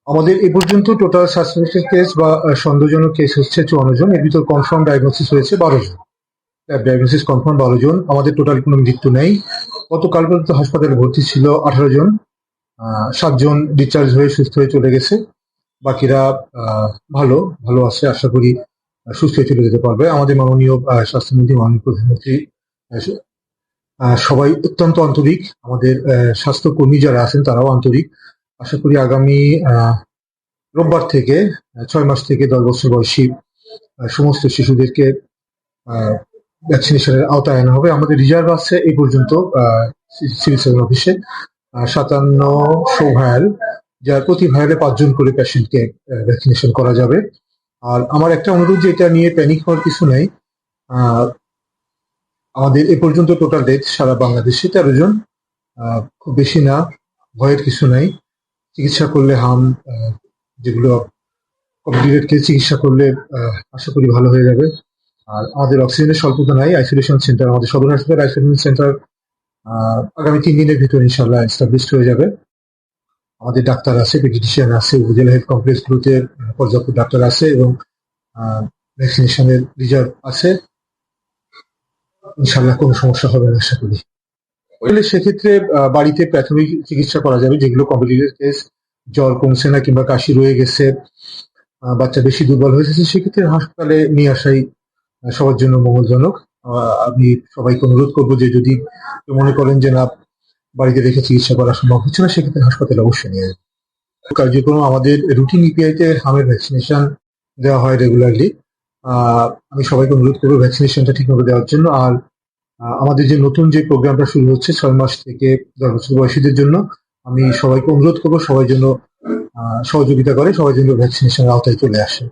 আমাদের এ পর্যন্ত total suspected case বা সন্দেহজনক কেস হচ্ছে 54 জন। এর ভিতর কনফার্ম ডায়াগনোসিস হয়েছে 12 জন। ডায়াগনোসিস কনফার্ম 12 জন। আমাদের টোটাল কোনো মৃত্যু নেই। গতকাল পর্যন্ত হাসপাতালে ভর্তি ছিল 18 জন। 7 জন ডিসচার্জ হয়ে সুস্থ হয়ে চলে গেছে। বাকিরা ভালো ভালো আছে, আশা করি সুস্থ হয়ে চলে যেতে পারবে। আমাদের মাননীয় স্বাস্থ্যমন্ত্রী, মাননীয় প্রধানমন্ত্রী সবাই অত্যন্ত আন্তরিক। আমাদের স্বাস্থ্যকর্মী যারা আছেন তারাও আন্তরিক। আশা করি আগামী রোববার থেকে 6 মাস থেকে 10 বছর বয়সী সমস্ত শিশুদেরকে ভ্যাকসিনেশনের আওতায় আনা হবে। আমাদের রিজার্ভ আছে এই পর্যন্ত সিভিল সার্জন অফিসে 5700 ভায়াল, যার প্রতি ভায়ালে 5 জন করে পেশেন্টকে ভ্যাকসিনেশন করা যাবে। আর আমার একটা অনুরোধ, যে এটা নিয়ে প্যানিক হওয়ার কিছু নেই। আমাদের এ পর্যন্ত টোটাল ডেথ সারা বাংলাদেশে 13 জন। খুব বেশি না, ভয়ের কিছু নাই। চিকিৎসা করলে যেগুলো কমপ্লিকেটেড কেস, চিকিৎসা করলে আশা করি ভালো হয়ে যাবে। আর আমাদের অক্সিজেনের স্বল্পতা নাই। আইসোলেশন সেন্টার, আমাদের সদর হাসপাতাল আইসোলেশন সেন্টার আগামী 3 দিনের ভিতর ইনশাল্লাহ এস্টাবলিশড হয়ে যাবে। আমাদের ডাক্তার আছে, পেডিয়াট্রিশিয়ান আছে, উপজেলা হেলথ কমপ্লেক্স গুলোতে পর্যাপ্ত ডাক্তার আছে এবং ভ্যাকসিনেশনের রিজার্ভ আছে। ইনশাল্লাহ কোনো সমস্যা হবে না আশা করি। সেক্ষেত্রে বাড়িতে প্রাথমিক চিকিৎসা করা যাবে, যেগুলো কমপ্লিকেটেড কেস, জ্বর কমছে না কিংবা কাশি রয়ে গেছে, বাচ্চা বেশি দুর্বল হয়েছে, সেক্ষেত্রে হাসপাতালে নিয়ে আসাই সবার জন্য মঙ্গলজনক। আমি সবাইকে অনুরোধ করবো যে যদি মনে করেন যে না, বাড়িতে রেখে চিকিৎসা করা সম্ভব হচ্ছে না, সেক্ষেত্রে হাসপাতালে অবশ্যই নিয়ে যাবে। কার্যক্রম আমাদের রুটিন ইপিআইতে হামের ভ্যাকসিনেশন দেওয়া হয় রেগুলারলি। আমি সবাইকে অনুরোধ করবো ভ্যাকসিনেশনটা ঠিকমতো দেওয়ার জন্য। আর আমাদের যে নতুন যে প্রোগ্রামটা শুরু হচ্ছে 6 মাস থেকে 10 বছর বয়সীদের জন্য, আমি সবাইকে অনুরোধ করবো সবাই যেন সহযোগিতা করে, সবাই যেন ভ্যাকসিনেশনের আওতায় চলে আসে।